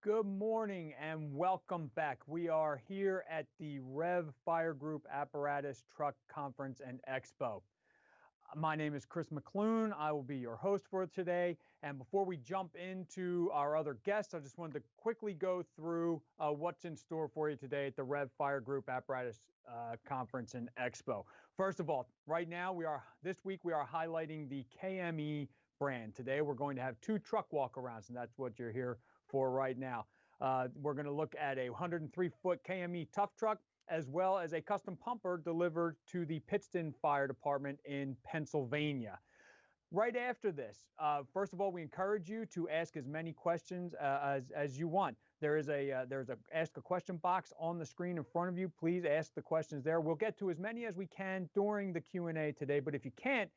Good morning and welcome back. We are here at the REV Fire Group Apparatus Truck Conference and Expo. My name is Chris McClune. I will be your host for today. And before we jump into our other guests, I just wanted to quickly go through what's in store for you today at the REV Fire Group Apparatus Conference and Expo. First of all, right now this week we are highlighting the KME brand. Today we're going to have 2 truck walkarounds, and that's what you're here for right now. We're going to look at a 103-foot KME Tuff Truck, as well as a custom pumper delivered to the Pittston Fire Department in Pennsylvania. Right after this, first of all, we encourage you to ask as many questions as you want. There's a ask a question box on the screen in front of you. Please ask the questions there. We'll get to as many as we can during the Q&A today, but if you can't,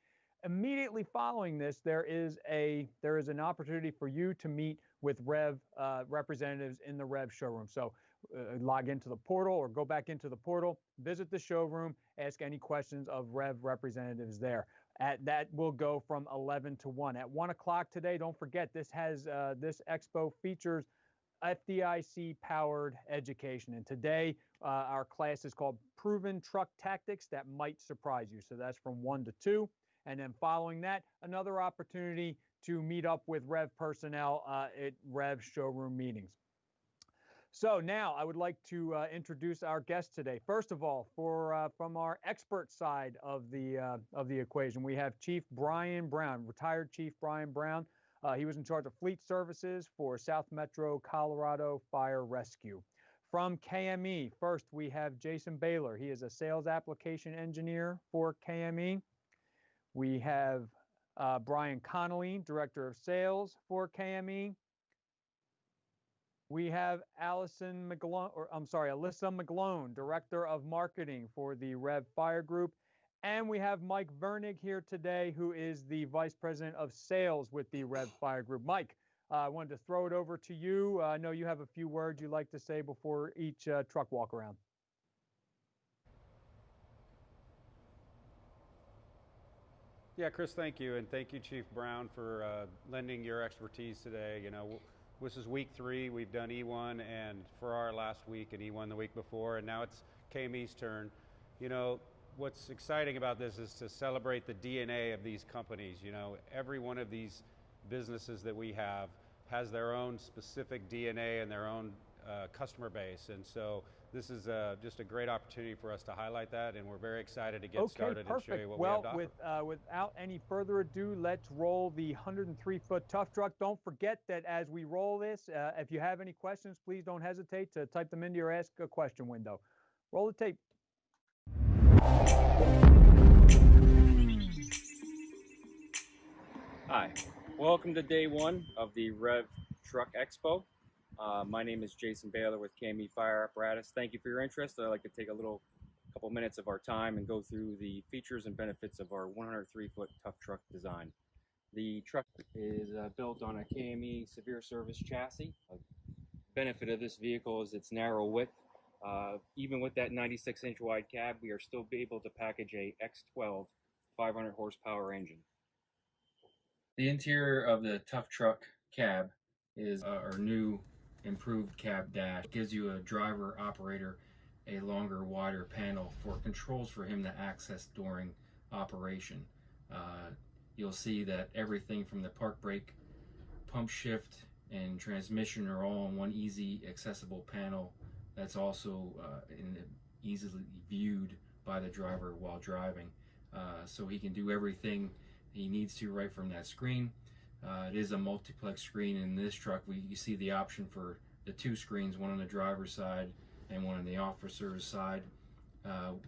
immediately following this, there is an opportunity for you to meet with REV representatives in the REV showroom. So log into the portal or go back into the portal, visit the showroom, ask any questions of REV representatives there. That will go from 11 to 1. At 1 o'clock today, don't forget, this expo features FDIC powered education. And today our class is called Proven Truck Tactics That Might Surprise You. So that's from 1 to 2. And then following that, another opportunity to meet up with REV personnel at REV showroom meetings. So now I would like to introduce our guest today. First of all, from our expert side of the equation, we have Chief Brian Brown, retired Chief Brian Brown. He was in charge of fleet services for South Metro Colorado Fire Rescue. From KME, first we have Jason Baylor. He is a sales application engineer for KME. We have Brian Connolly, Director of Sales for KME. We have Alyssa McGlone, Director of Marketing for the REV Fire Group. And we have Mike Vernig here today, who is the Vice President of Sales with the REV Fire Group. Mike, I wanted to throw it over to you. I know you have a few words you'd like to say before each truck walk around. Yeah, Chris, thank you. And thank you, Chief Brown, for lending your expertise today. You know, this is week 3. We've done E1 and Farrar last week and E1 the week before, and now it's KME's turn. You know, what's exciting about this is to celebrate the DNA of these companies. You know, every one of these businesses that we have has their own specific DNA and their own customer base. And so this is just a great opportunity for us to highlight that, and we're very excited to get started and show you what we have to offer. Without any further ado, let's roll the 103-foot Tuff Truck. Don't forget that as we roll this, if you have any questions, please don't hesitate to type them into your Ask a Question window. Roll the tape. Hi, welcome to day 1 of the REV Truck Expo. My name is Jason Baylor with KME Fire Apparatus. Thank you for your interest. I'd like to take a couple minutes of our time and go through the features and benefits of our 103-foot Tuff Truck design. The truck is built on a KME severe service chassis. A benefit of this vehicle is its narrow width. Even with that 96-inch wide cab, we are still able to package a X12 500 horsepower engine. The interior of the Tuff Truck cab is our new improved cab dash. It gives you a driver operator a longer, wider panel for controls for him to access during operation. You'll see that everything from the park brake, pump shift, and transmission are all on one easy accessible panel that's also easily viewed by the driver while driving, so he can do everything he needs to right from that screen. It is a multiplex screen. In this truck, you see the option for the 2 screens, one on the driver's side and one on the officer's side.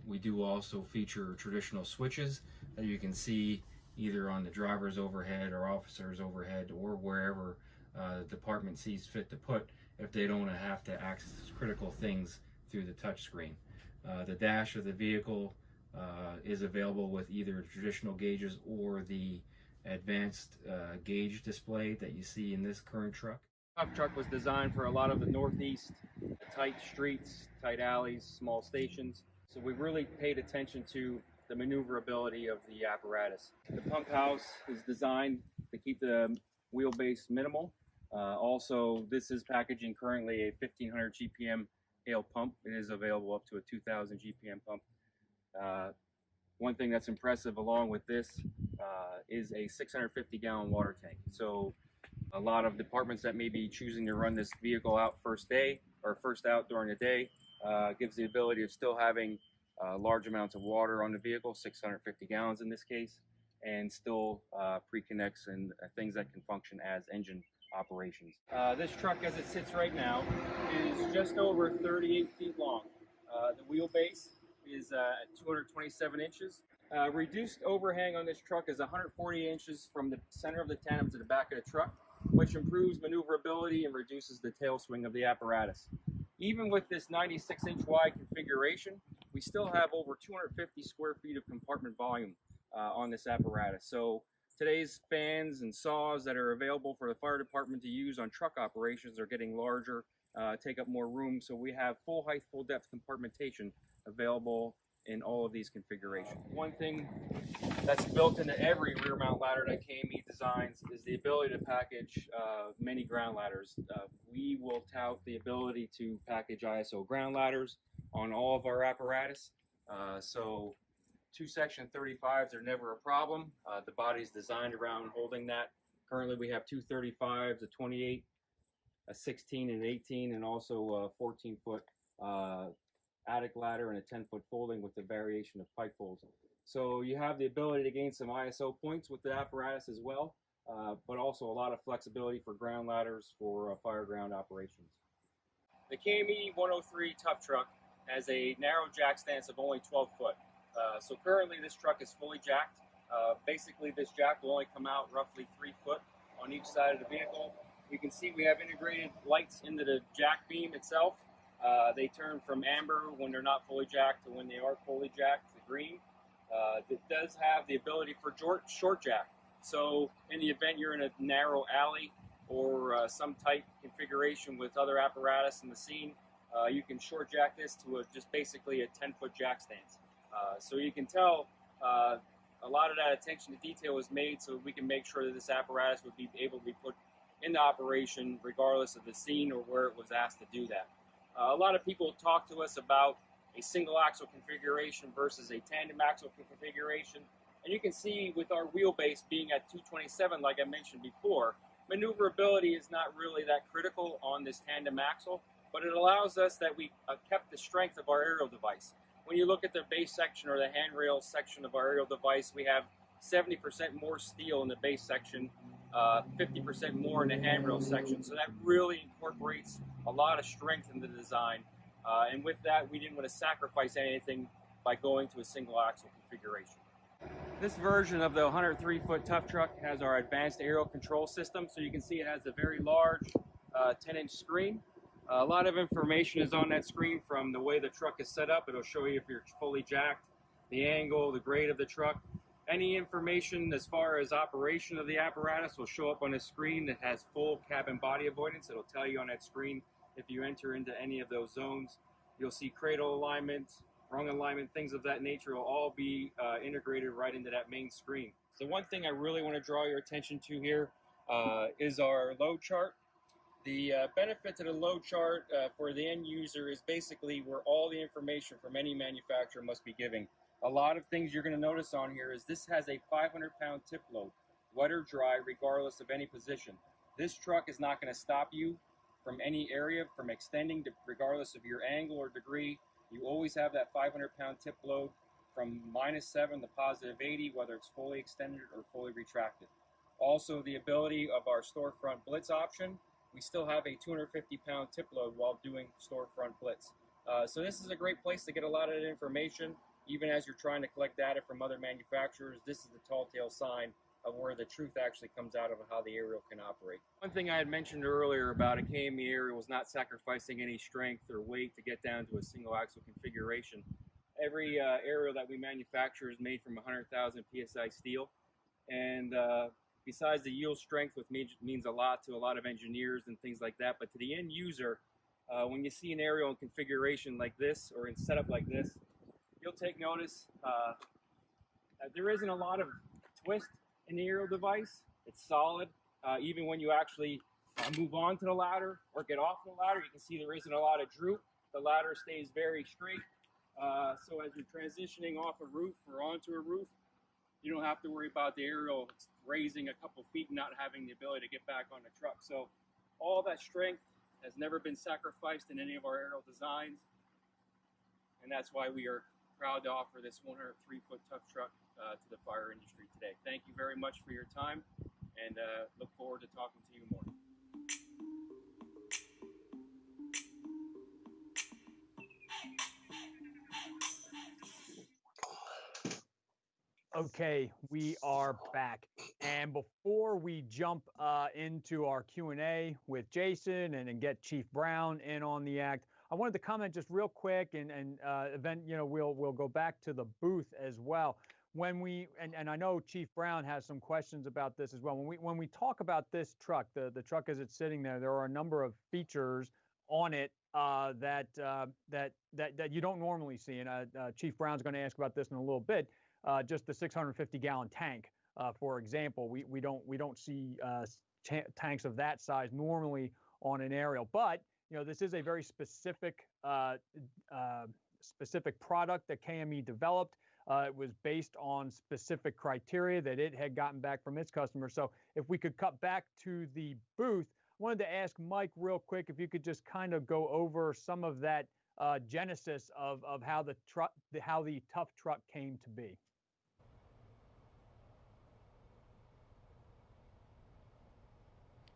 We do also feature traditional switches that you can see either on the driver's overhead or officer's overhead, or wherever the department sees fit to put, if they don't have to access critical things through the touch screen. The dash of the vehicle is available with either traditional gauges or the advanced gauge display that you see in this current truck. The Tuff Truck was designed for a lot of the Northeast, tight streets, tight alleys, small stations. So we really paid attention to the maneuverability of the apparatus. The pump house is designed to keep the wheelbase minimal Also, this is packaging currently a 1500 GPM hail pump. It is available up to a 2000 GPM pump. One thing that's impressive along with this is a 650 gallon water tank. So a lot of departments that may be choosing to run this vehicle out first day or first out during the day gives the ability of still having large amounts of water on the vehicle, 650 gallons in this case, and still pre-connects and things that can function as engine operations. This truck as it sits right now is just over 38 feet long. The wheelbase is at 227 inches. Reduced overhang on this truck is 140 inches from the center of the tandem to the back of the truck, which improves maneuverability and reduces the tail swing of the apparatus. Even with this 96-inch wide configuration, we still have over 250 square feet of compartment volume on this apparatus. So today's fans and saws that are available for the fire department to use on truck operations are getting larger, take up more room. So we have full height, full depth compartmentation available in all of these configurations. One thing that's built into every rear mount ladder that KME designs is the ability to package many ground ladders. We will tout the ability to package ISO ground ladders on all of our apparatus. So 2-section 35s are never a problem. The body is designed around holding that. Currently we have 2 35s, a 28, a 16 and 18, and also a 14-foot attic ladder and a 10-foot folding with a variation of pike poles. So you have the ability to gain some ISO points with the apparatus as well, but also a lot of flexibility for ground ladders for fire ground operations. The KME 103 Tuff Truck has a narrow jack stance of only 12 foot. So currently this truck is fully jacked. Basically this jack will only come out roughly 3 foot on each side of the vehicle. You can see we have integrated lights into the jack beam itself. They turn from amber when they're not fully jacked to when they are fully jacked to green. It does have the ability for short jack. So in the event you're in a narrow alley or some tight configuration with other apparatus in the scene, you can short jack this to just basically a 10-foot jack stance. So you can tell a lot of that attention to detail was made so we can make sure that this apparatus would be able to be put into operation regardless of the scene or where it was asked to do that. A lot of people talk to us about a single axle configuration versus a tandem axle configuration. And you can see with our wheelbase being at 227, like I mentioned before, maneuverability is not really that critical on this tandem axle, but it allows us that we kept the strength of our aerial device. When you look at the base section or the handrail section of our aerial device, we have 70% more steel in the base section, 50% more in the handrail section. So that really incorporates a lot of strength in the design. And with that, we didn't want to sacrifice anything by going to a single axle configuration. This version of the 103-foot Tuff Truck has our advanced aerial control system. So you can see it has a very large 10-inch screen. A lot of information is on that screen from the way the truck is set up. It'll show you if you're fully jacked, the angle, the grade of the truck. Any information as far as operation of the apparatus will show up on the screen that has full cabin body avoidance. It'll tell you on that screen if you enter into any of those zones. You'll see cradle alignment, rung alignment, things of that nature will all be integrated right into that main screen. So one thing I really want to draw your attention to here is our load chart. The benefit to the load chart for the end user is basically where all the information from any manufacturer must be given. A lot of things you're going to notice on here is this has a 500-pound tip load, wet or dry, regardless of any position. This truck is not going to stop you from any area from extending to, regardless of your angle or degree. You always have that 500-pound tip load from -7 to +80, whether it's fully extended or fully retracted. Also, the ability of our storefront blitz option. We still have a 250-pound tip load while doing storefront blitz. So this is a great place to get a lot of information, even as you're trying to collect data from other manufacturers. This is the tall tale sign of where the truth actually comes out of how the aerial can operate. One thing I had mentioned earlier about a KME aerial was not sacrificing any strength or weight to get down to a single axle configuration. Every aerial that we manufacture is made from 100,000 PSI steel, and besides the yield strength, which means a lot to a lot of engineers and things like that, but to the end user, when you see an aerial in configuration like this or in setup like this, you'll take notice that there isn't a lot of twist in the aerial device. It's solid. Even when you actually move on to the ladder or get off the ladder, you can see there isn't a lot of droop. The ladder stays very straight. So as you're transitioning off a roof or onto a roof, you don't have to worry about the aerial raising a couple feet and not having the ability to get back on the truck. So all that strength has never been sacrificed in any of our aerial designs. And that's why we are proud to offer this 103-foot Tuff Truck to the fire industry today. Thank you very much for your time, and look forward to talking to you more. Okay, we are back. And before we jump into our Q&A with Jason and get Chief Brown in on the act, I wanted to comment just real quick and event, we'll go back to the booth as well. When we, and I know Chief Brown has some questions about this as well. When we talk about this truck, the truck as it's sitting there, there are a number of features on it that you don't normally see. And Chief Brown's going to ask about this in a little bit. Just the 650-gallon tank, for example, we don't see tanks of that size normally on an aerial. But this is a very specific product that KME developed. It was based on specific criteria that it had gotten back from its customers. So if we could cut back to the booth, I wanted to ask Mike real quick if you could just kind of go over some of that genesis of how the Tuff Truck came to be.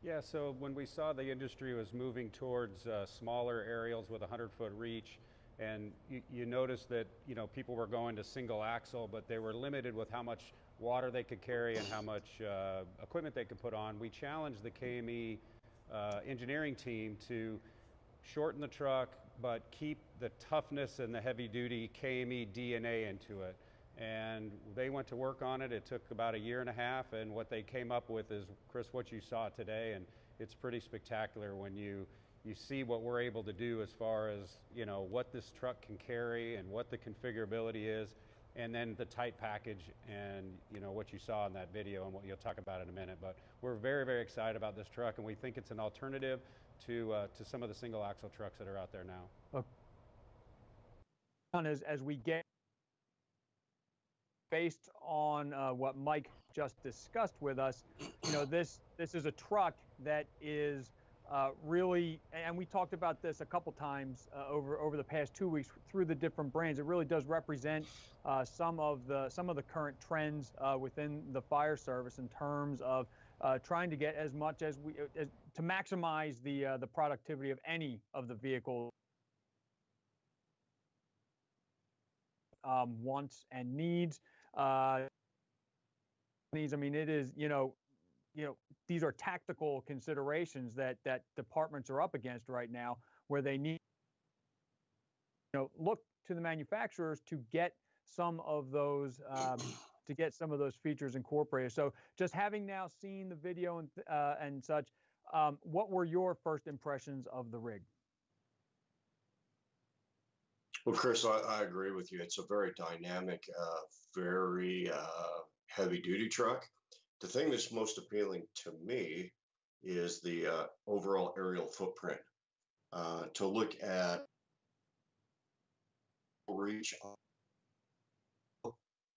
Yeah, so when we saw the industry was moving towards smaller aerials with 100-foot reach, and you noticed that people were going to single axle, but they were limited with how much water they could carry and how much equipment they could put on, we challenged the KME engineering team to shorten the truck, but keep the toughness and the heavy-duty KME DNA into it. And they went to work on it. It took about 1.5 years, and what they came up with is, Chris, what you saw today, and it's pretty spectacular when you see what we're able to do as far as what this truck can carry and what the configurability is, and then the tight package and what you saw in that video and what you'll talk about in a minute. But we're very, very excited about this truck, and we think it's an alternative to some of the single axle trucks that are out there now. Okay. As we get based on what Mike just discussed with us, this is a truck that is really, and we talked about this a couple times over the past 2 weeks through the different brands. It really does represent some of the current trends within the fire service in terms of trying to get as much as to maximize the productivity of any of the vehicles. Wants and needs. I mean, it is, these are tactical considerations that departments are up against right now, where they need, look to the manufacturers to get some of those features incorporated. So just having now seen the video and such, what were your first impressions of the rig? Well, Chris, I agree with you. It's a very dynamic, very heavy-duty truck. The thing that's most appealing to me is the overall aerial footprint. To look at reach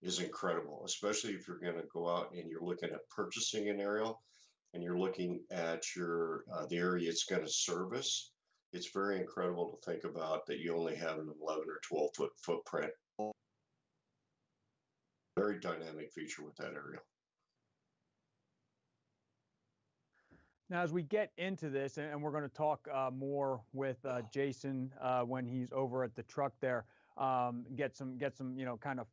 is incredible, especially if you're going to go out and you're looking at purchasing an aerial and you're looking at the area it's going to service. It's very incredible to think about that you only have an 11 or 12-foot footprint. Very dynamic feature with that aerial. Now, as we get into this, and we're going to talk more with Jason when he's over at the truck there, get some kind of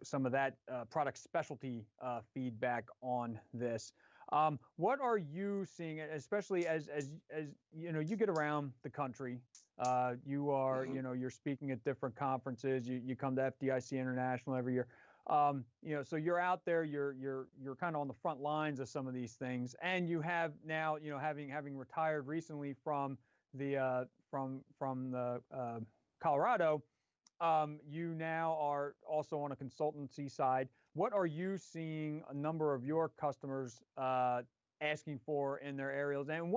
some of that product specialty feedback on this. What are you seeing, especially as you get around the country? You are, you're speaking at different conferences. You come to FDIC International every year. So you're out there. You're kind of on the front lines of some of these things, and you have now, having retired recently from the Colorado. You now are also on a consultancy side. What are you seeing a number of your customers asking for in their aerials? And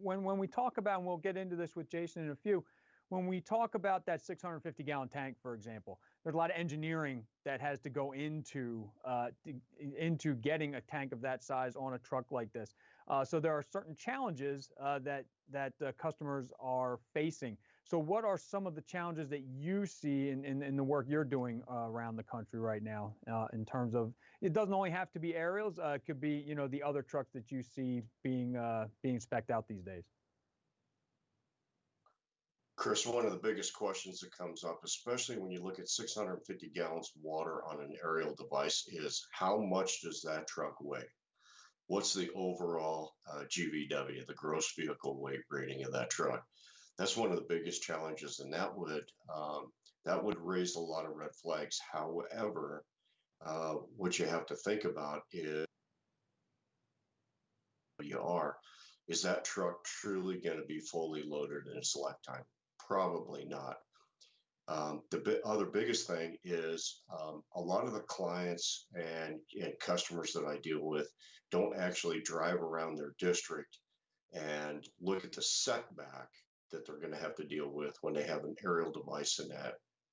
when we talk about, and we'll get into this with Jason in a few, when we talk about that 650-gallon tank, for example, there's a lot of engineering that has to go into getting a tank of that size on a truck like this. So there are certain challenges that customers are facing. So what are some of the challenges that you see in the work you're doing around the country right now, in terms of, it doesn't only have to be aerials, it could be, the other trucks that you see being spec'd out these days? Chris, one of the biggest questions that comes up, especially when you look at 650 gallons of water on an aerial device, is how much does that truck weigh? What's the overall GVW, the gross vehicle weight rating of that truck? That's one of the biggest challenges, and that would raise a lot of red flags. However, what you have to think about is that truck truly going to be fully loaded in its lifetime? Probably not. The other biggest thing is a lot of the clients and customers that I deal with don't actually drive around their district and look at the setback that they're going to have to deal with when they have an aerial device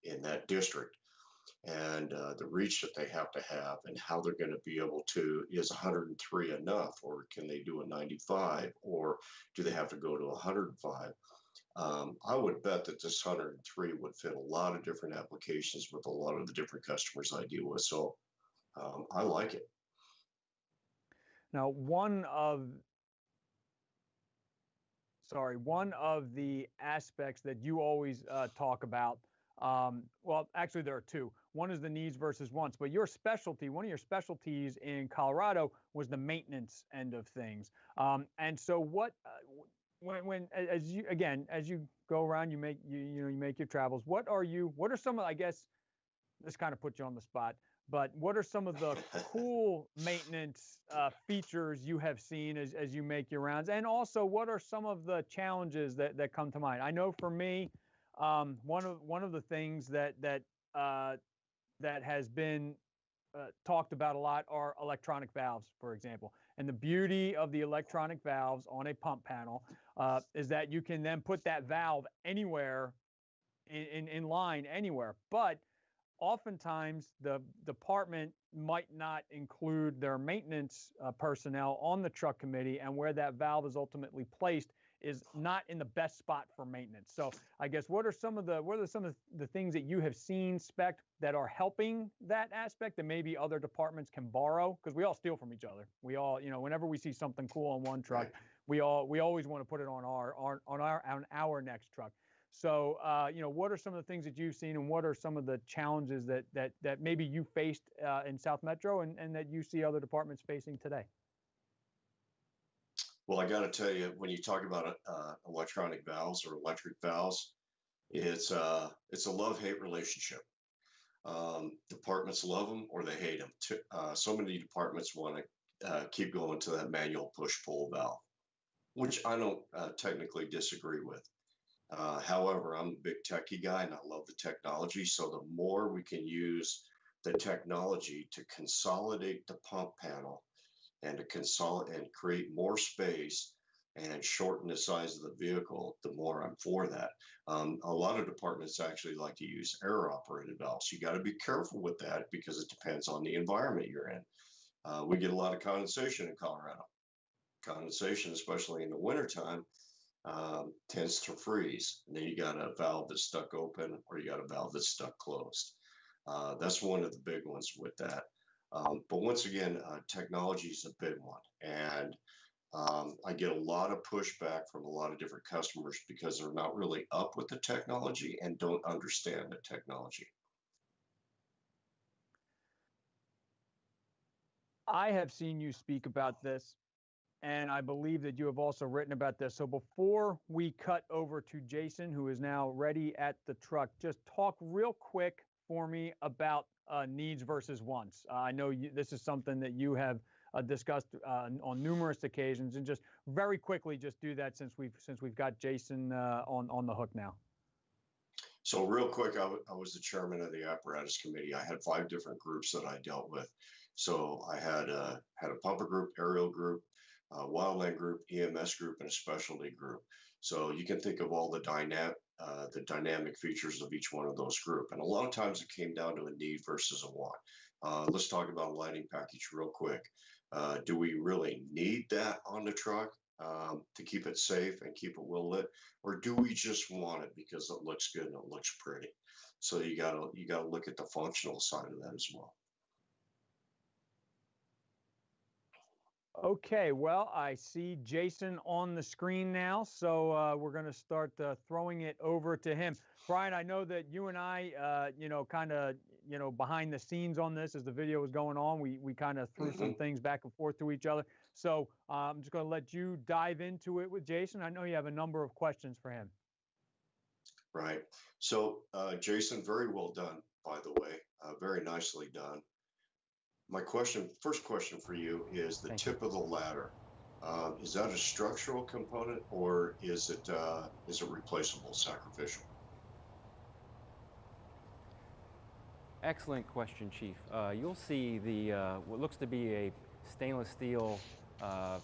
in that district, and the reach that they have to have, and how they're going to be able to, is 103 enough, or can they do a 95, or do they have to go to 105? I would bet that this 103 would fit a lot of different applications with a lot of the different customers I deal with. So I like it. Now, one of the aspects that you always talk about, well, actually there are two. One is the needs versus wants, but one of your specialties in Colorado was the maintenance end of things. And so as you go around, you make your travels, what are some of, I guess this kind of puts you on the spot, but what are some of the cool maintenance features you have seen as you make your rounds? And also, what are some of the challenges that come to mind? I know for me, one of the things that has been talked about a lot are electronic valves, for example. And the beauty of the electronic valves on a pump panel is that you can then put that valve anywhere in line anywhere. But oftentimes the department might not include their maintenance personnel on the truck committee, and where that valve is ultimately placed is not in the best spot for maintenance. So I guess what are some of the things that you have seen spec'd that are helping that aspect that maybe other departments can borrow? Because we all steal from each other. We all, whenever we see something cool on one truck, we always want to put it on our next truck. So, what are some of the things that you've seen, and what are some of the challenges that maybe you faced in South Metro and that you see other departments facing today? Well, I got to tell you, when you talk about electronic valves or electric valves, it's a love-hate relationship. Departments love them or they hate them. So many departments want to keep going to that manual push-pull valve, which I don't technically disagree with. However, I'm a big techie guy and I love the technology. So the more we can use the technology to consolidate the pump panel and to consolidate and create more space and shorten the size of the vehicle, the more I'm for that. A lot of departments actually like to use air operated valves. You got to be careful with that because it depends on the environment you're in. We get a lot of condensation in Colorado. Condensation, especially in the wintertime, tends to freeze. And then you got a valve that's stuck open or you got a valve that's stuck closed. That's one of the big ones with that. But once again, technology is a big one. And I get a lot of pushback from a lot of different customers because they're not really up with the technology and don't understand the technology. I have seen you speak about this, and I believe that you have also written about this. So before we cut over to Jason, who is now ready at the truck, just talk real quick for me about needs versus wants. I know this is something that you have discussed on numerous occasions, and just very quickly, just do that since we've got Jason on the hook now. So real quick, I was the chairman of the Apparatus committee. I had 5 different groups that I dealt with. So I had a pumper group, aerial group, wildland group, EMS group, and a specialty group. So you can think of all the dynamic features of each one of those group. And a lot of times it came down to a need versus a want. Let's talk about a lighting package real quick. Do we really need that on the truck to keep it safe and keep it well lit, or do we just want it because it looks good and it looks pretty? So you gotta look at the functional side of that as well. Okay, well, I see Jason on the screen now, so we're going to start throwing it over to him. Brian, I know that you and I, kind of, behind the scenes on this as the video was going on, we kind of threw some things back and forth to each other. So I'm just going to let you dive into it with Jason. I know you have a number of questions for him. Right. So, Jason, very well done, by the way. Very nicely done. My first question for you is the tip of the ladder. Is that a structural component, or is it replaceable, sacrificial? Excellent question, Chief. You'll see the what looks to be a stainless steel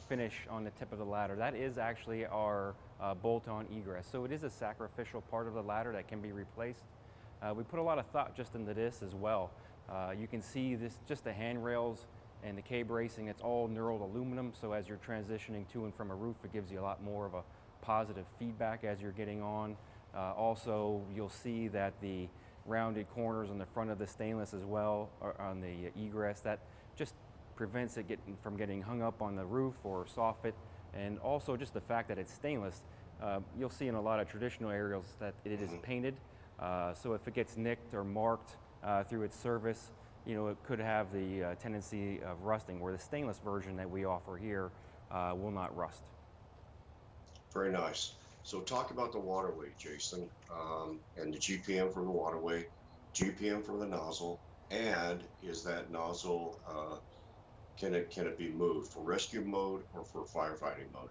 finish on the tip of the ladder. That is actually our bolt-on egress. So it is a sacrificial part of the ladder that can be replaced. We put a lot of thought just into this as well. You can see this, just the handrails and the K-bracing, it's all knurled aluminum, so as you're transitioning to and from a roof, it gives you a lot more of a positive feedback as you're getting on. Also, you'll see that the rounded corners on the front of the stainless as well, or on the egress, that just prevents it from getting hung up on the roof or soffit. And also just the fact that it's stainless, you'll see in a lot of traditional aerials that it is painted. So if it gets nicked or marked through its service, it could have the tendency of rusting, where the stainless version that we offer here will not rust. Very nice. So talk about the waterway, Jason, and the GPM for the waterway, GPM for the nozzle, and is that nozzle, can it be moved for rescue mode or for firefighting mode?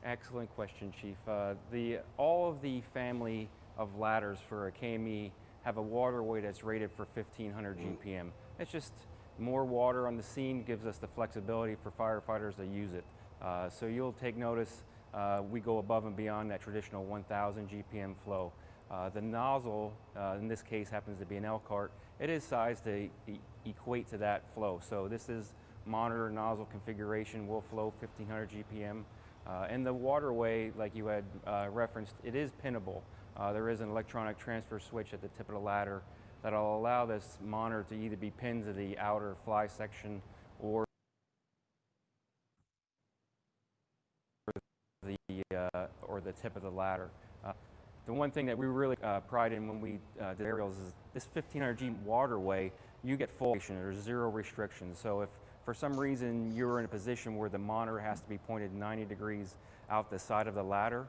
Excellent question, Chief. All of the family of ladders for a KME have a waterway that's rated for 1500 GPM. It's just more water on the scene gives us the flexibility for firefighters to use it. So you'll take notice, we go above and beyond that traditional 1000 GPM flow. The nozzle, in this case, happens to be an Elkhart. It is sized to equate to that flow. So this is monitor nozzle configuration, will flow 1500 GPM. And the waterway, like you had referenced, it is pinnable. There is an electronic transfer switch at the tip of the ladder that'll allow this monitor to either be pinned to the outer fly section or the tip of the ladder. The one thing that we really pride in when we did aerials is this 1500 G waterway, you get full, there's zero restrictions. So if for some reason you're in a position where the monitor has to be pointed 90 degrees out the side of the ladder,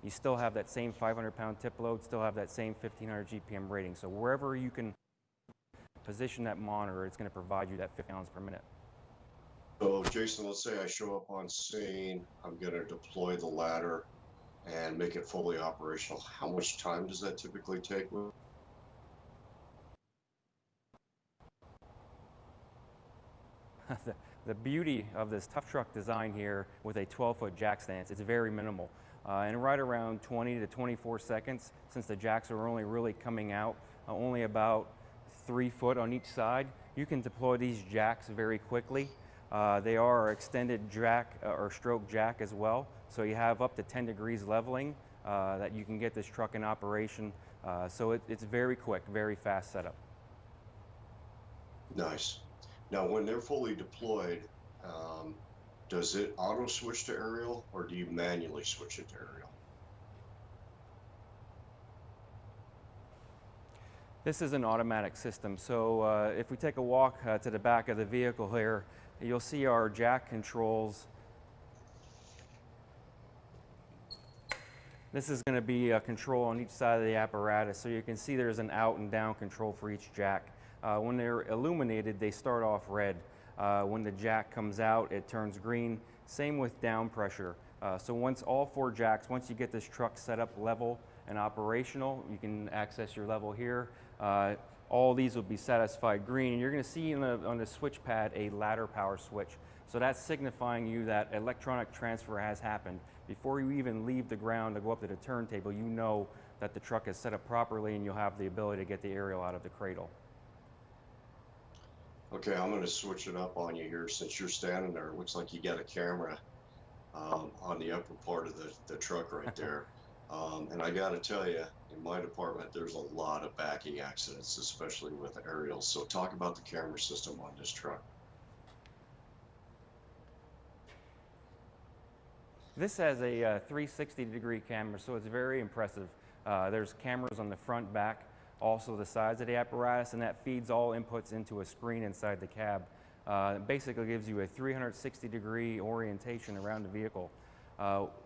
you still have that same 500-pound tip load, still have that same 1500 GPM rating. So wherever you can position that monitor, it's going to provide you that 50 pounds per minute. So Jason, let's say I show up on scene, I'm going to deploy the ladder and make it fully operational. How much time does that typically take? The beauty of this Tuff Truck design here with a 12-foot jack stance, it's very minimal. And right around 20 to 24 seconds, since the jacks are only really coming out only about 3 foot on each side, you can deploy these jacks very quickly. They are extended jack or stroke jack as well, so you have up to 10 degrees leveling that you can get this truck in operation. So it's very quick, very fast setup. Nice. Now, when they're fully deployed, does it auto switch to aerial, or do you manually switch it to aerial? This is an automatic system. So if we take a walk to the back of the vehicle here, you'll see our jack controls. This is going to be a control on each side of the apparatus. So you can see there's an out and down control for each jack. When they're illuminated, they start off red. When the jack comes out, it turns green. Same with down pressure. So once all 4 jacks, once you get this truck set up level and operational, you can access your level here. all these will be satisfied green. And you're going to see on the switch pad a ladder power switch. So that's signifying you that electronic transfer has happened. Before you even leave the ground to go up to the turntable, you know that the truck is set up properly and you'll have the ability to get the aerial out of the cradle. Okay, I'm going to switch it up on you here. Since you're standing there, it looks like you got a camera on the upper part of the truck right there. And I got to tell you, in my department, there's a lot of backing accidents, especially with aerials. So talk about the camera system on this truck. This has a 360-degree camera, so it's very impressive. There's cameras on the front, back, also the sides of the apparatus, and that feeds all inputs into a screen inside the cab. It basically gives you a 360-degree orientation around the vehicle.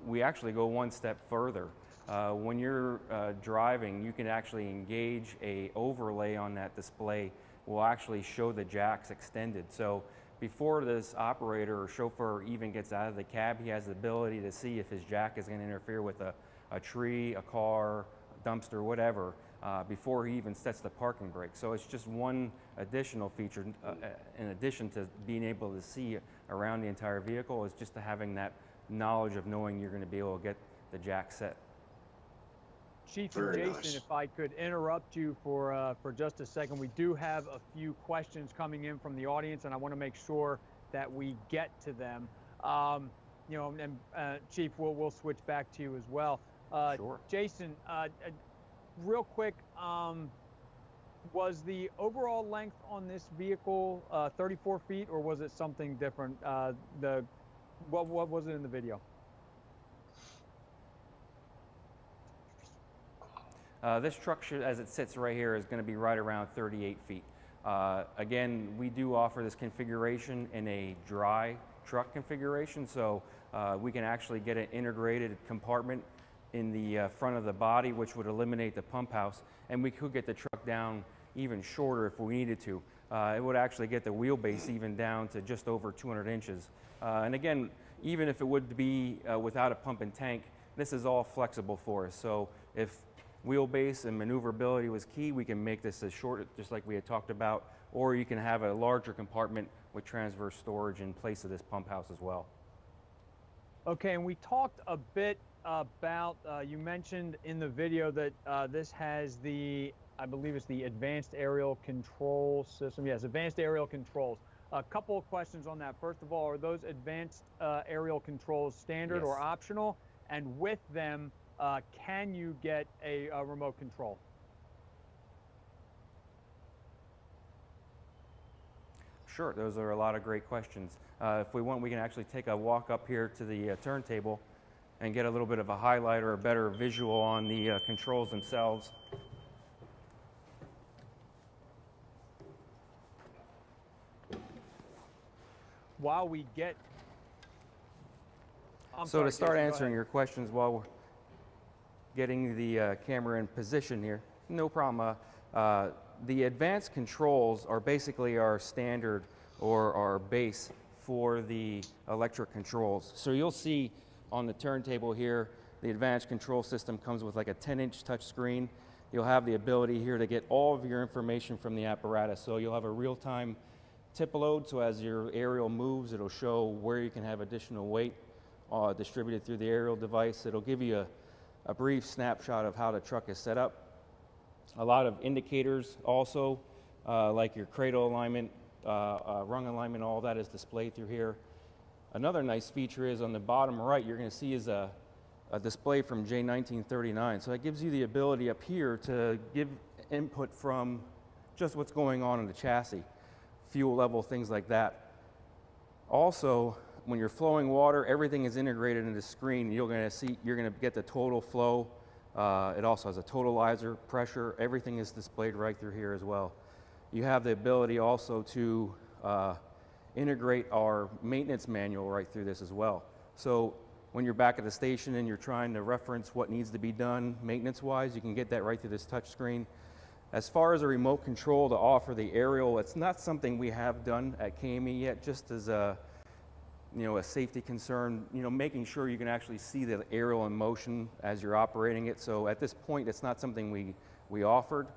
We actually go one step further. When you're driving, you can actually engage a overlay on that display. Will actually show the jacks extended. So before this operator or chauffeur even gets out of the cab, he has the ability to see if his jack is going to interfere with a tree, a car, a dumpster, whatever, before he even sets the parking brake. So it's just one additional feature in addition to being able to see around the entire vehicle, is just to having that knowledge of knowing you're going to be able to get the jack set. Chief and Jason, if I could interrupt you for just a second, we do have a few questions coming in from the audience, and I want to make sure that we get to them. You know, and Chief, we'll switch back to you as well. Sure. Jason, real quick, was the overall length on this vehicle 34 feet, or was it something different? What was it in the video? This truck, as it sits right here, is going to be right around 38 feet. Again, we do offer this configuration in a dry truck configuration, so we can actually get an integrated compartment in the front of the body, which would eliminate the pump house, and we could get the truck down even shorter if we needed to. It would actually get the wheelbase even down to just over 200 inches. And again, even if it would be without a pump and tank, this is all flexible for us. So if wheelbase and maneuverability was key, we can make this as short, just like we had talked about, or you can have a larger compartment with transverse storage in place of this pump house as well. Okay, and we talked a bit about, you mentioned in the video that this has the, I believe it's the advanced aerial control system. Yes, advanced aerial controls. A couple of questions on that. First of all, are those advanced aerial controls standard or optional? And with them, can you get a remote control? Sure, those are a lot of great questions. If we want, we can actually take a walk up here to the turntable and get a little bit of a highlight or a better visual on the controls themselves. While we get... So to start answering your questions while we're getting the camera in position here, no problem. The advanced controls are basically our standard or our base for the electric controls. So you'll see on the turntable here, the advanced control system comes with like a 10-inch touch screen. You'll have the ability here to get all of your information from the apparatus. So you'll have a real-time tip load, so as your aerial moves, it'll show where you can have additional weight distributed through the aerial device. It'll give you a brief snapshot of how the truck is set up. A lot of indicators also, like your cradle alignment, rung alignment, all that is displayed through here. Another nice feature is on the bottom right, you're going to see is a display from J1939. So that gives you the ability up here to give input from just what's going on in the chassis, fuel level, things like that. Also, when you're flowing water, everything is integrated into the screen. You're going to get the total flow. It also has a totalizer, pressure. Everything is displayed right through here as well. You have the ability also to integrate our maintenance manual right through this as well. So when you're back at the station and you're trying to reference what needs to be done maintenance-wise, you can get that right through this touch screen. As far as a remote control to offer the aerial, it's not something we have done at KME yet, just as a safety concern, making sure you can actually see the aerial in motion as you're operating it. So at this point, it's not something we offered.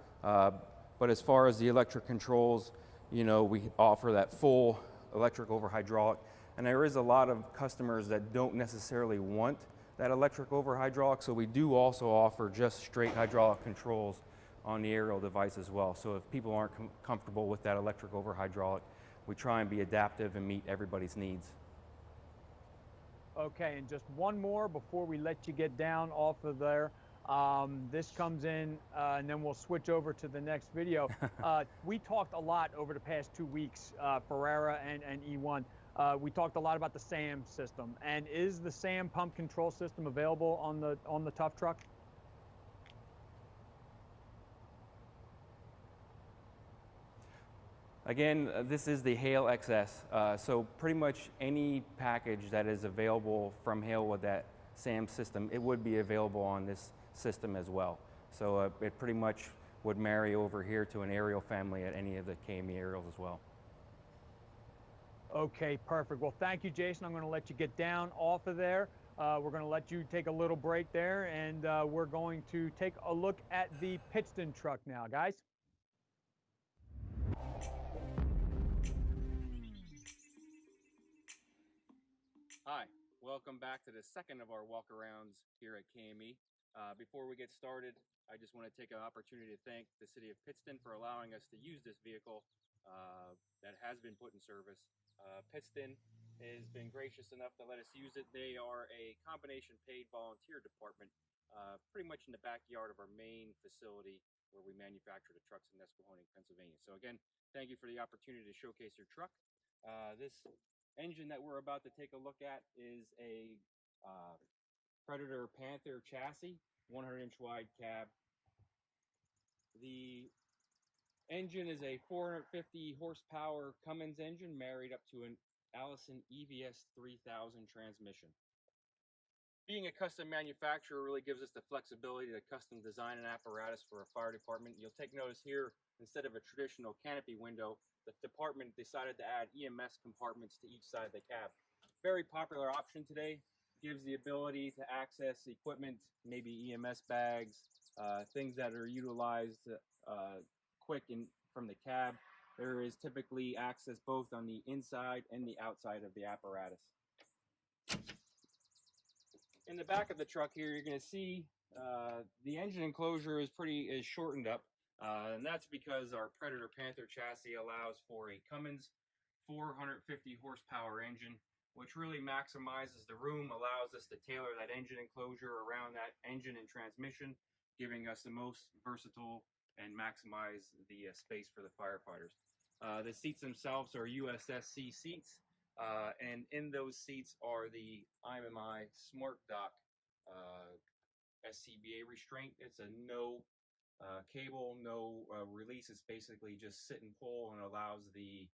But as far as the electric controls, you know, we offer that full electric over hydraulic. And there is a lot of customers that don't necessarily want that electric over hydraulic, so we do also offer just straight hydraulic controls on the aerial device as well. So if people aren't comfortable with that electric over hydraulic, we try and be adaptive and meet everybody's needs. Okay, and just one more before we let you get down off of there. This comes in, and then we'll switch over to the next video. We talked a lot over the past 2 weeks, Ferrara and E1. We talked a lot about the SAM system. And is the SAM pump control system available on the Tuff Truck? Again, this is the Hale XS. So pretty much any package that is available from Hale with that SAM system, it would be available on this system as well. So it pretty much would marry over here to an aerial family at any of the KME aerials as well. Okay, perfect. Well, thank you, Jason. I'm going to let you get down off of there. We're going to let you take a little break there, and we're going to take a look at the Pittston truck now, guys. Hi, welcome back to the second of our walkarounds here at KME. Before we get started, I just want to take an opportunity to thank the City of Pittston for allowing us to use this vehicle that has been put in service. Pittston has been gracious enough to let us use it. They are a combination paid volunteer department pretty much in the backyard of our main facility where we manufacture the trucks in Nesquehoning, Pennsylvania. So again, thank you for the opportunity to showcase your truck. This engine that we're about to take a look at is a Predator Panther chassis, 100-inch wide cab. The engine is a 450 horsepower Cummins engine married up to an Allison EVS 3000 transmission. Being a custom manufacturer really gives us the flexibility to custom design an apparatus for a fire department. You'll take notice here, instead of a traditional canopy window, the department decided to add EMS compartments to each side of the cab. Very popular option today. Gives the ability to access equipment, maybe EMS bags, things that are utilized quick from the cab. There is typically access both on the inside and the outside of the apparatus. In the back of the truck here, you're going to see the engine enclosure is shortened up. And that's because our Predator Panther chassis allows for a Cummins 450 horsepower engine, which really maximizes the room, allows us to tailor that engine enclosure around that engine and transmission, giving us the most versatile and maximize the space for the firefighters. The seats themselves are USSC seats, and in those seats are the IMI Smart Dock SCBA restraint. It's a no cable, no release. It's basically just sit and pull and allows the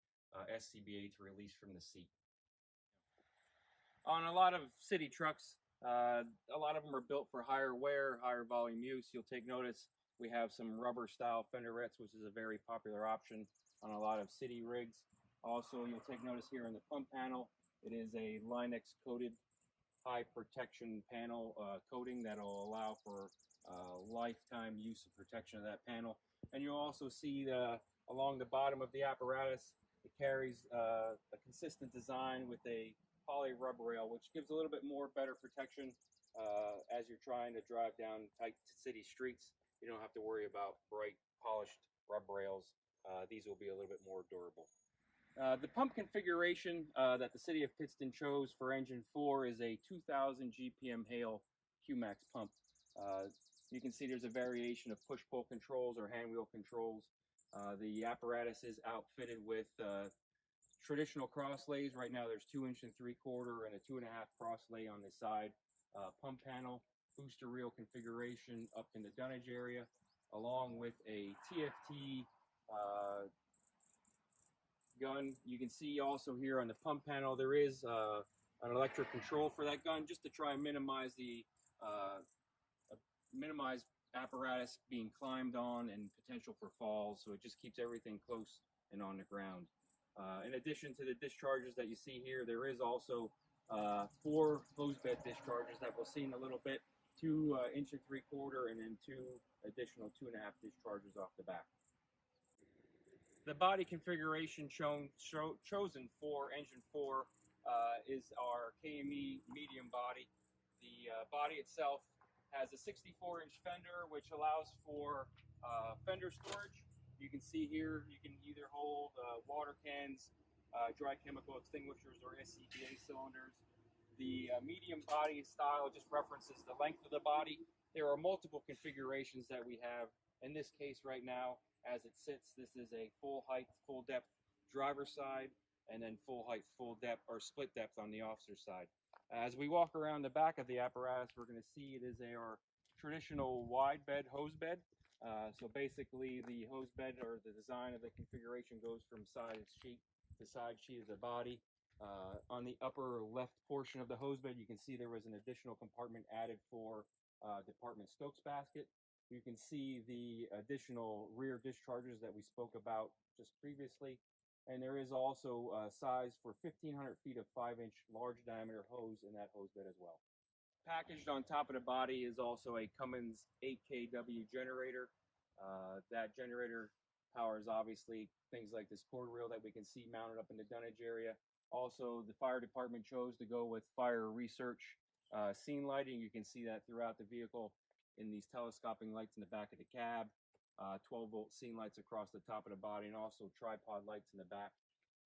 SCBA to release from the seat. On a lot of city trucks, a lot of them are built for higher wear, higher volume use. You'll take notice we have some rubber style fenderettes, which is a very popular option on a lot of city rigs. Also, you'll take notice here in the pump panel, it is a Line-X coated high protection panel coating that will allow for lifetime use of protection of that panel. And you'll also see along the bottom of the apparatus, it carries a consistent design with a poly rub rail, which gives a little bit more better protection as you're trying to drive down tight city streets. You don't have to worry about bright polished rub rails. These will be a little bit more durable. The pump configuration that the City of Pittston chose for engine 4 is a 2000 GPM Hale QMax pump. You can see there's a variation of push-pull controls or hand-wheel controls. The apparatus is outfitted with traditional cross lays. Right now there's 2 inch and 3/4 and a 2.5 cross lay on the side. Pump panel, booster reel configuration up in the dunnage area, along with a TFT gun. You can see also here on the pump panel there is an electric control for that gun, just to try and minimize the apparatus being climbed on and potential for falls, so it just keeps everything close and on the ground. In addition to the discharges that you see here, there is also 4 hose bed discharges that we'll see in a little bit, 2 inch and 3/4 and then 2 additional 2.5 discharges off the back. The body configuration chosen for engine 4 is our KME medium body. The body itself has a 64-inch fender, which allows for fender storage. You can see here, you can either hold water cans, dry chemical extinguishers, or SCBA cylinders. The medium body style just references the length of the body. There are multiple configurations that we have. In this case right now, as it sits, this is a full height, full depth driver's side, and then full height, full depth, or split depth on the officer's side. As we walk around the back of the apparatus, we're going to see it is our traditional wide bed hose bed. So basically the hose bed, or the design of the configuration, goes from side sheet to side sheet of the body. On the upper left portion of the hose bed, you can see there was an additional compartment added for department Stokes basket. You can see the additional rear dischargers that we spoke about just previously. And there is also a size for 1,500 feet of 5-inch large diameter hose in that hose bed as well. Packaged on top of the body is also a Cummins 8 kW generator. That generator powers obviously things like this cord reel that we can see mounted up in the dunnage area. Also, the fire department chose to go with fire research scene lighting. You can see that throughout the vehicle in these telescoping lights in the back of the cab, 12-volt scene lights across the top of the body, and also tripod lights in the back.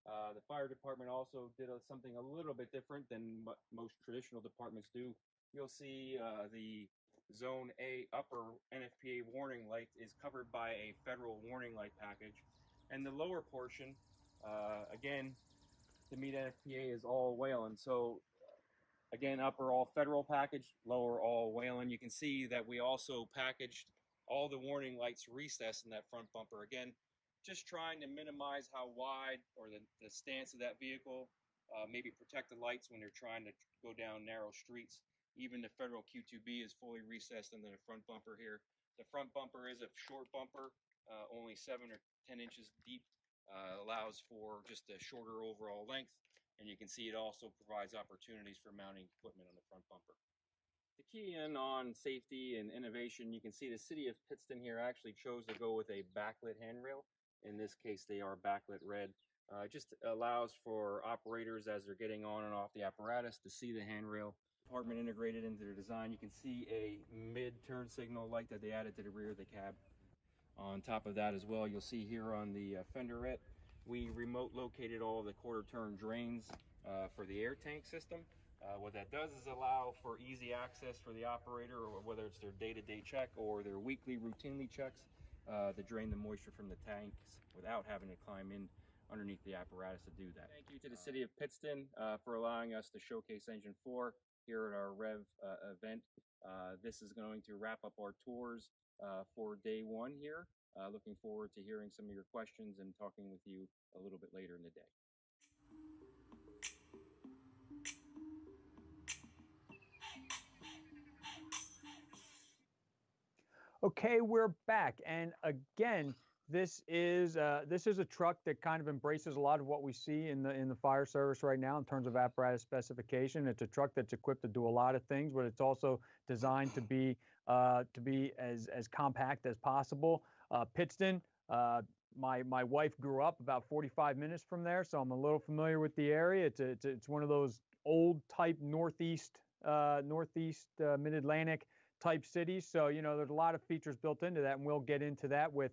The fire department also did something a little bit different than what most traditional departments do. You'll see the Zone A upper NFPA warning light is covered by a federal warning light package, and the lower portion, again, to meet NFPA, is all Whelen. So again, upper all federal package, lower all Whelen. You can see that we also packaged all the warning lights recessed in that front bumper. Again, just trying to minimize how wide, or the stance of that vehicle, maybe protect the lights when they're trying to go down narrow streets. Even the federal Q2B is fully recessed into the front bumper here. The front bumper is a short bumper, only 7 or 10 inches deep, allows for just a shorter overall length. And you can see it also provides opportunities for mounting equipment on the front bumper. To key in on safety and innovation, you can see the city of Pittston here actually chose to go with a backlit handrail. In this case, they are backlit red. Just allows for operators, as they're getting on and off the apparatus, to see the handrail. Compartment integrated into their design. You can see a mid-turn signal light that they added to the rear of the cab. On top of that as well, you'll see here on the fenderette, we remote located all of the quarter turn drains for the air tank system. What that does is allow for easy access for the operator, or whether it's their day-to-day check or their weekly routinely checks, to drain the moisture from the tanks without having to climb in underneath the apparatus to do that. Thank you to the city of Pittston for allowing us to showcase Engine 4 here at our REV event. This is going to wrap up our tours for day 1 here. Looking forward to hearing some of your questions and talking with you a little bit later in the day. Okay, we're back, and again, this is a truck that kind of embraces a lot of what we see in the fire service right now in terms of apparatus specification. It's a truck that's equipped to do a lot of things, but it's also designed to be as compact as possible. Pittston, my wife grew up about 45 minutes from there, so I'm a little familiar with the area. It's one of those old type northeast mid-Atlantic type cities. So, you know, there's a lot of features built into that, and we'll get into that with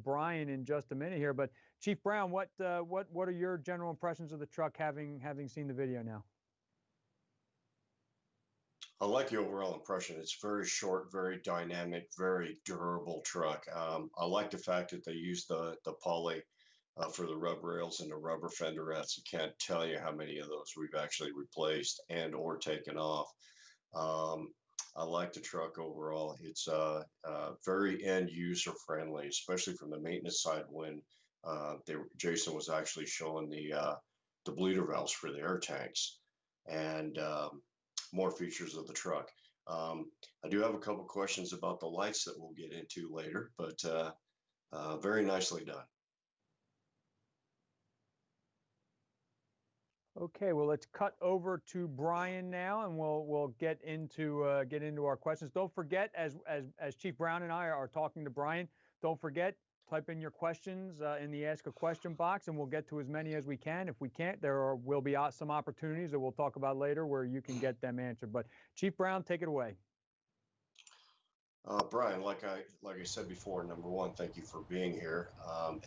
Brian in just a minute here. But Chief Brown, what are your general impressions of the truck, having seen the video now? I like the overall impression. It's very short, very dynamic, very durable truck. I like the fact that they use the poly for the rub rails and the rubber fenderettes. I can't tell you how many of those we've actually replaced and or taken off. I like the truck overall. It's very end user friendly, especially from the maintenance side when Jason was actually showing the bleeder valves for the air tanks and more features of the truck. I do have a couple questions about the lights that we'll get into later, but very nicely done. Okay, well, let's cut over to Brian now, and we'll get into our questions. Don't forget, as Chief Brown and I are talking to Brian, don't forget type in your questions in the Ask a Question box, and we'll get to as many as we can. If we can't, will be some opportunities that we'll talk about later where you can get them answered. But Chief Brown, take it away. Brian, like I said before, number one, thank you for being here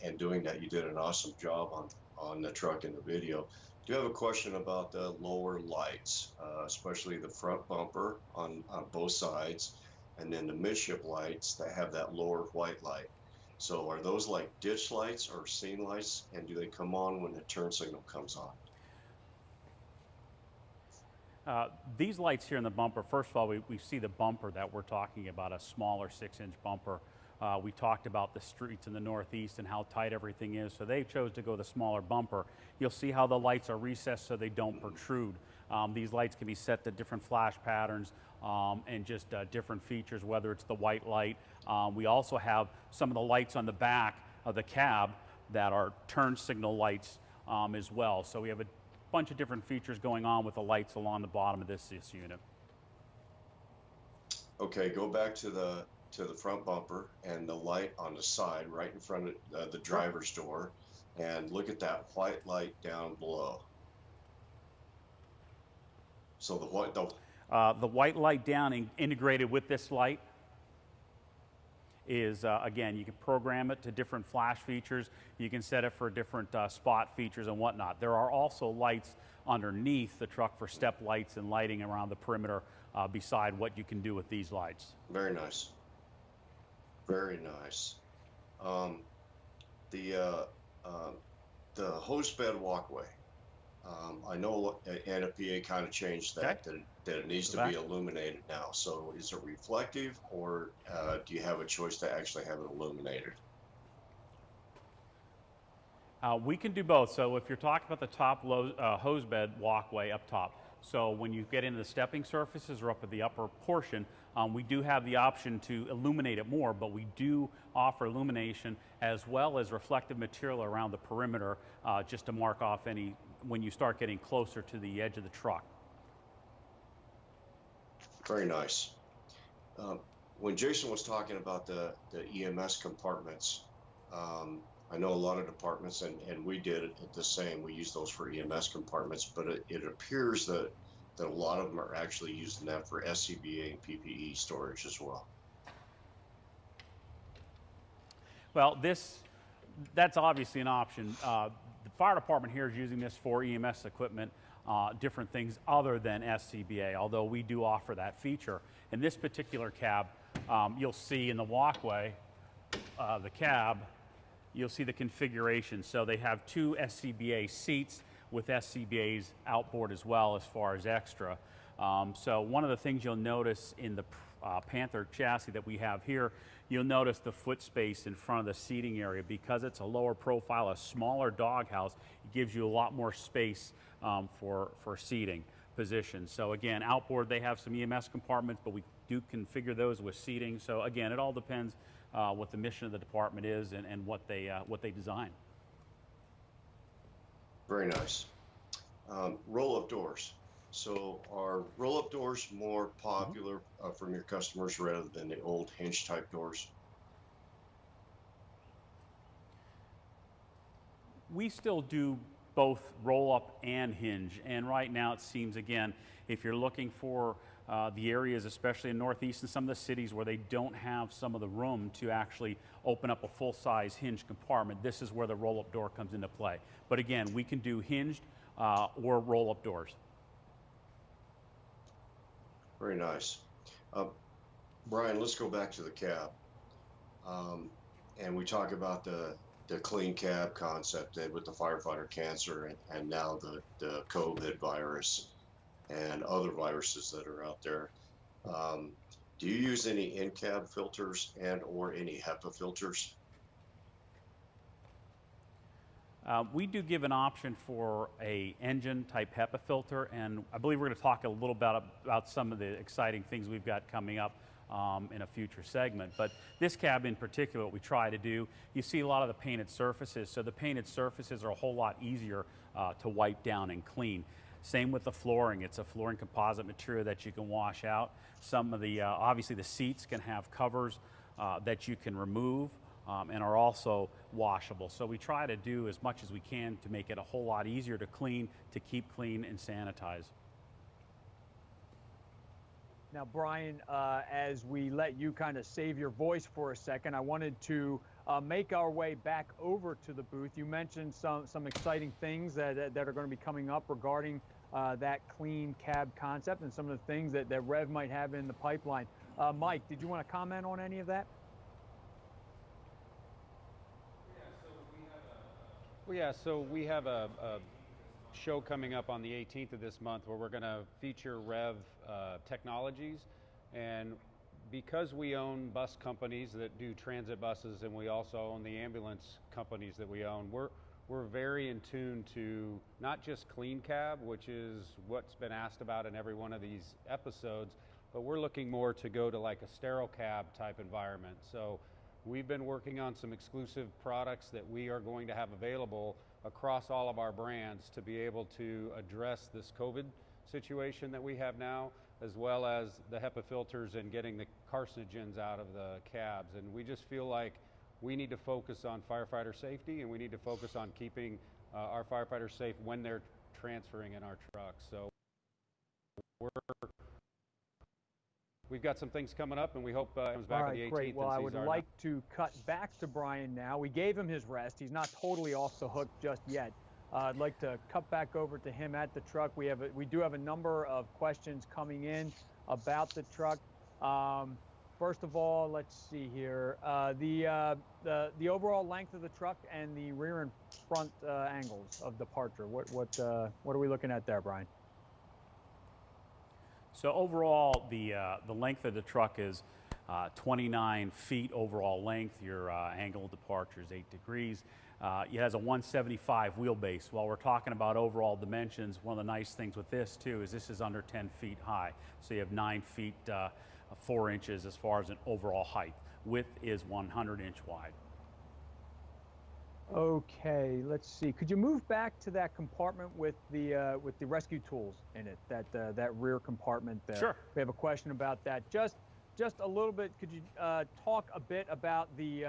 and doing that. You did an awesome job on the truck in the video. Do you have a question about the lower lights, especially the front bumper on both sides, and then the midship lights that have that lower white light? So are those like ditch lights or scene lights, and do they come on when the turn signal comes on? These lights here in the bumper, first of all, we see the bumper that we're talking about, a smaller 6-inch bumper. We talked about the streets in the Northeast and how tight everything is, so they chose to go the smaller bumper. You'll see how the lights are recessed so they don't protrude. These lights can be set to different flash patterns and just different features, whether it's the white light. We also have some of the lights on the back of the cab that are turn signal lights as well. So we have a bunch of different features going on with the lights along the bottom of this unit. Okay, go back to the front bumper and the light on the side right in front of the driver's door, and look at that white light down below. So the white light down integrated with this light is, again, you can program it to different flash features. You can set it for different spot features and whatnot. There are also lights underneath the truck for step lights and lighting around the perimeter beside what you can do with these lights. Very nice. Very nice. The hose bed walkway. I know NFPA kind of changed that, okay, that it needs to be illuminated now. So is it reflective, or do you have a choice to actually have it illuminated? We can do both. So if you're talking about the top hose bed walkway up top, so when you get into the stepping surfaces or up at the upper portion, we do have the option to illuminate it more, but we do offer illumination as well as reflective material around the perimeter just to mark off any when you start getting closer to the edge of the truck. Very nice. When Jason was talking about the EMS compartments, I know a lot of departments, and we did it the same. We use those for EMS compartments, but it appears that a lot of them are actually using that for SCBA and PPE storage as well. Well, that's obviously an option. The fire department here is using this for EMS equipment, different things other than SCBA, although we do offer that feature. In this particular cab, you'll see in the walkway, the cab, you'll see the configuration. So they have 2 SCBA seats with SCBA's outboard as well as far as extra. So one of the things you'll notice in the Panther chassis that we have here, you'll notice the foot space in front of the seating area. Because it's a lower profile, a smaller doghouse, it gives you a lot more space for seating position. So again, outboard they have some EMS compartments, but we do configure those with seating. So again, it all depends what the mission of the department is and what they design. Very nice. Roll-up doors. So are roll-up doors more popular from your customers rather than the old hinge type doors? We still do both roll-up and hinge, and right now it seems, again, if you're looking for the areas, especially in Northeast and some of the cities where they don't have some of the room to actually open up a full-size hinge compartment, this is where the roll-up door comes into play. But again, we can do hinged or roll-up doors. Very nice. Brian, let's go back to the cab. And we talk about the clean cab concept with the firefighter cancer and now the COVID virus and other viruses that are out there. Do you use any in-cab filters and or any HEPA filters? We do give an option for a engine type HEPA filter, and I believe we're going to talk a little about some of the exciting things we've got coming up in a future segment. But this cab in particular, what we try to do, you see a lot of the painted surfaces, so the painted surfaces are a whole lot easier to wipe down and clean. Same with the flooring. It's a flooring composite material that you can wash out. Some of the, obviously the seats can have covers that you can remove and are also washable. So we try to do as much as we can to make it a whole lot easier to clean, to keep clean and sanitize. Now, Brian, as we let you kind of save your voice for a second, I wanted to make our way back over to the booth. You mentioned some exciting things that are going to be coming up regarding that clean cab concept and some of the things that REV might have in the pipeline. Mike, did you want to comment on any of that? So we have a show coming up on the 18th of this month where we're going to feature REV technologies, and because we own bus companies that do transit buses and we also own the ambulance companies that we own, we're very in tune to not just clean cab, which is what's been asked about in every one of these episodes, but we're looking more to go to like a sterile cab type environment. So we've been working on some exclusive products that we are going to have available across all of our brands to be able to address this COVID situation that we have now, as well as the HEPA filters and getting the carcinogens out of the cabs. And we just feel like we need to focus on firefighter safety, and we need to focus on keeping our firefighters safe when they're transferring in our trucks. So we've got some things coming up, and we hope it comes back on the 18th. Great. Well, I would like to cut back to Brian now. We gave him his rest. He's not totally off the hook just yet. I'd like to cut back over to him at the truck. We do have a number of questions coming in about the truck. First of all, let's see here. The overall length of the truck and the rear and front angles of departure. What are we looking at there, Brian? So overall, the length of the truck is 29 feet overall length. Your angle of departure is 8 degrees. It has a 175 wheelbase. While we're talking about overall dimensions, one of the nice things with this too is this is under 10 feet high. So you have 9 feet 4 inches as far as an overall height. Width is 100-inch wide. Okay, let's see. Could you move back to that compartment with the rescue tools in it? That rear compartment there. Sure. We have a question about that. Just a little bit. Could you talk a bit about the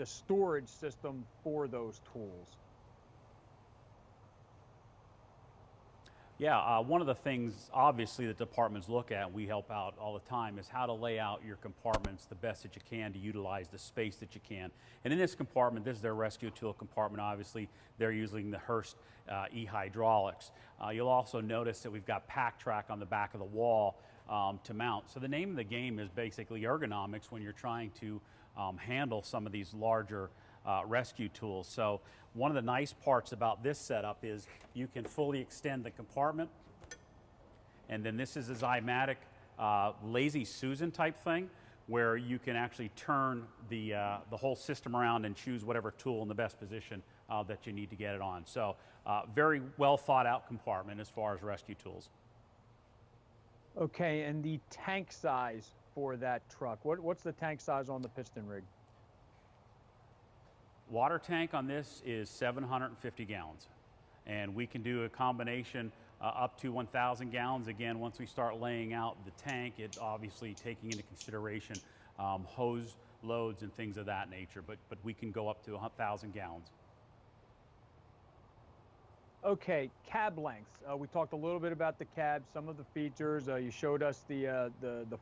storage system for those tools? Yeah, one of the things, obviously, that departments look at, we help out all the time, is how to lay out your compartments the best that you can to utilize the space that you can. And in this compartment, this is their rescue tool compartment, obviously. They're using the Hurst e-hydraulics. You'll also notice that we've got pack track on the back of the wall to mount. So the name of the game is basically ergonomics when you're trying to handle some of these larger rescue tools. So one of the nice parts about this setup is you can fully extend the compartment, and then this is a Zymatic lazy Susan type thing where you can actually turn the whole system around and choose whatever tool in the best position that you need to get it on. So very well thought out compartment as far as rescue tools. Okay, and the tank size for that truck, what's the tank size on the Pittston rig? Water tank on this is 750 gallons, and we can do a combination up to 1,000 gallons. Again, once we start laying out the tank, it obviously taking into consideration hose loads and things of that nature, but we can go up to 1,000 gallons. Okay, cab length. We talked a little bit about the cab, some of the features. You showed us the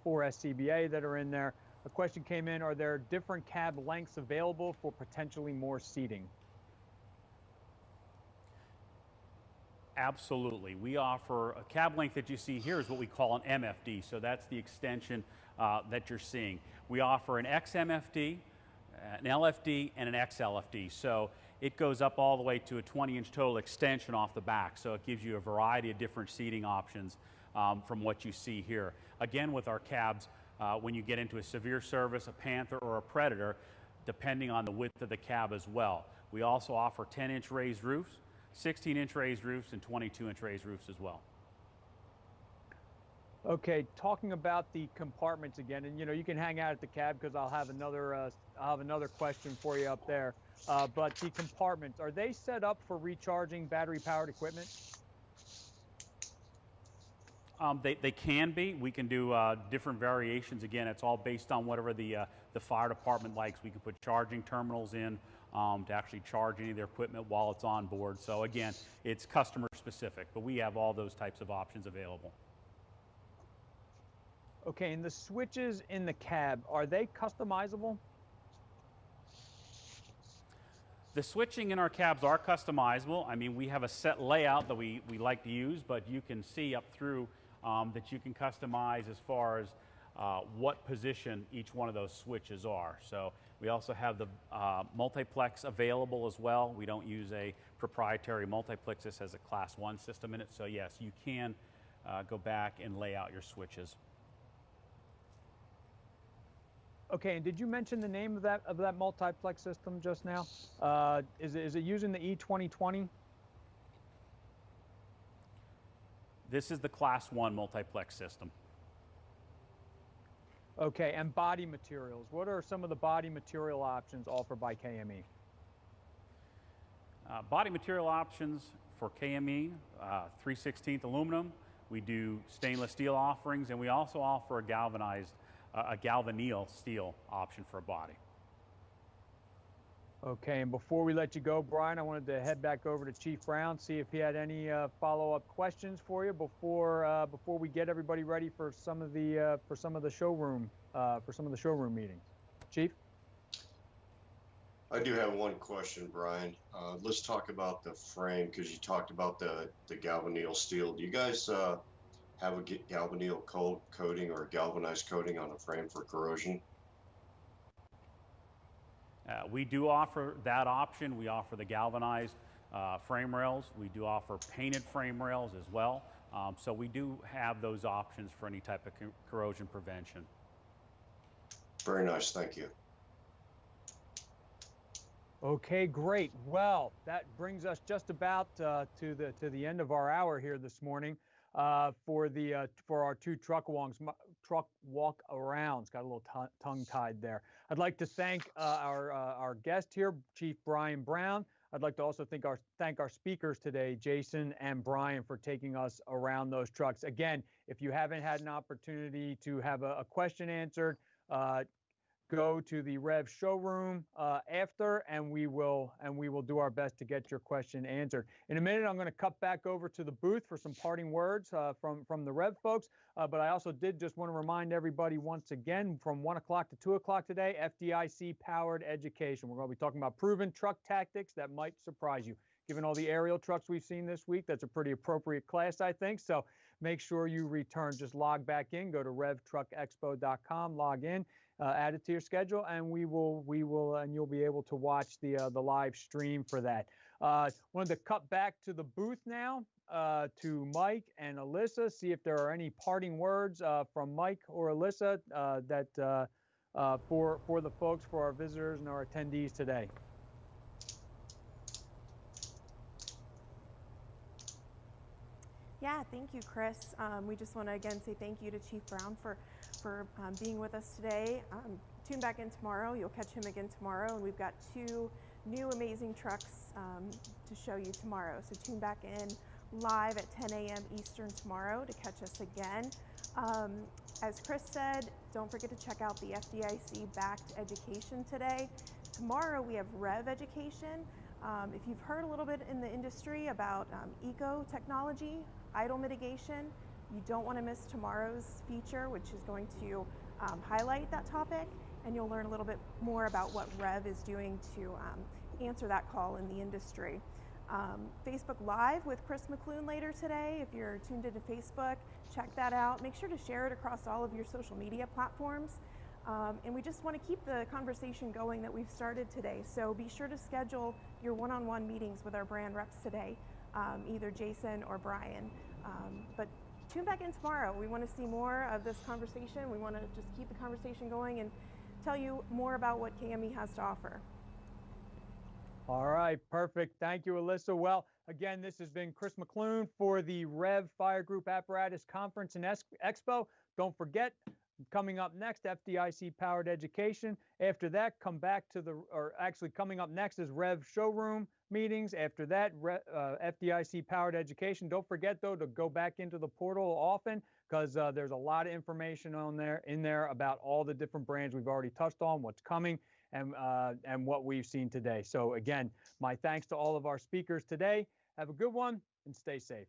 4 SCBA that are in there. A question came in, are there different cab lengths available for potentially more seating? Absolutely. We offer a cab length that you see here is what we call an MFD. So that's the extension that you're seeing. We offer an XMFD, an LFD, and an XLFD. So it goes up all the way to a 20-inch total extension off the back. So it gives you a variety of different seating options from what you see here. Again, with our cabs, when you get into a severe service, a Panther, or a Predator, depending on the width of the cab as well. We also offer 10-inch raised roofs, 16-inch raised roofs, and 22-inch raised roofs as well. Okay, talking about the compartments again, and you can hang out at the cab because I'll have another question for you up there. But the compartments, are they set up for recharging battery-powered equipment? They can be. We can do different variations. Again, it's all based on whatever the fire department likes. We can put charging terminals in to actually charge any of their equipment while it's on board. So again, it's customer specific, but we have all those types of options available. Okay, and the switches in the cab, are they customizable? The switching in our cabs are customizable. I mean, we have a set layout that we like to use, but you can see up through that you can customize as far as what position each one of those switches are. So we also have the multiplex available as well. We don't use a proprietary multiplex. This has a class 1 system in it. So yes, you can go back and lay out your switches. Okay, and did you mention the name of that multiplex system just now? Is it using the E2020? This is the class 1 multiplex system. Okay, and body materials. What are some of the body material options offered by KME? Body material options for KME, 3/16 aluminum. We do stainless steel offerings, and we also offer a galvanneal steel option for a body. Okay, and before we let you go, Brian, I wanted to head back over to Chief Brown, see if he had any follow-up questions for you before we get everybody ready for some of the showroom meetings. Chief? I do have one question, Brian. Let's talk about the frame, because you talked about the galvanneal steel. Do you guys have a galvanneal coating or galvanized coating on the frame for corrosion? We do offer that option. We offer the galvanized frame rails. We do offer painted frame rails as well. So we do have those options for any type of corrosion prevention. Very nice, thank you. Okay, great. Well, that brings us just about to the end of our hour here this morning for our two truck walk-arounds. Got a little tongue-tied there. I'd like to thank our guest here, Chief Brian Brown. I'd like to also thank our speakers today, Jason and Brian, for taking us around those trucks. Again, if you haven't had an opportunity to have a question answered, go to the REV showroom after, and we will do our best to get your question answered. In a minute, I'm going to cut back over to the booth for some parting words from the REV folks. But I also did just want to remind everybody once again, from 1 o'clock to 2 o'clock today, FDIC powered education. We're going to be talking about proven truck tactics that might surprise you. Given all the aerial trucks we've seen this week, that's a pretty appropriate class, I think. So make sure you return. Just log back in, go to revtruckexpo.com, log in. Add it to your schedule, and and you'll be able to watch the live stream for that. Wanted to cut back to the booth now to Mike and Alyssa, see if there are any parting words from Mike or Alyssa for the folks, for our visitors and our attendees today. Yeah, thank you, Chris. We just want to again say thank you to Chief Brown for being with us today. Tune back in tomorrow. You'll catch him again tomorrow, and we've got 2 new amazing trucks to show you tomorrow. So tune back in live at 10 a.m. Eastern tomorrow to catch us again. As Chris said, don't forget to check out the FDIC-backed education today. Tomorrow we have REV education. If you've heard a little bit in the industry about eco-technology, idle mitigation, you don't want to miss tomorrow's feature, which is going to highlight that topic, and you'll learn a little bit more about what REV is doing to answer that call in the industry. Facebook Live with Chris McClune later today. If you're tuned into Facebook, check that out. Make sure to share it across all of your social media platforms. And we just want to keep the conversation going that we've started today. So be sure to schedule your one-on-one meetings with our brand reps today, either Jason or Brian. But tune back in tomorrow. We want to see more of this conversation. We want to just keep the conversation going and tell you more about what KME has to offer. All right, perfect. Thank you, Alyssa. Well, again, this has been Chris McClune for the REV Fire Group Apparatus Conference and Expo. Don't forget, coming up next, FDIC powered education. After that, coming up next is REV showroom meetings. After that, FDIC powered education. Don't forget though to go back into the portal often, because there's a lot of information in there about all the different brands we've already touched on, what's coming, and what we've seen today. So again, my thanks to all of our speakers today. Have a good one and stay safe.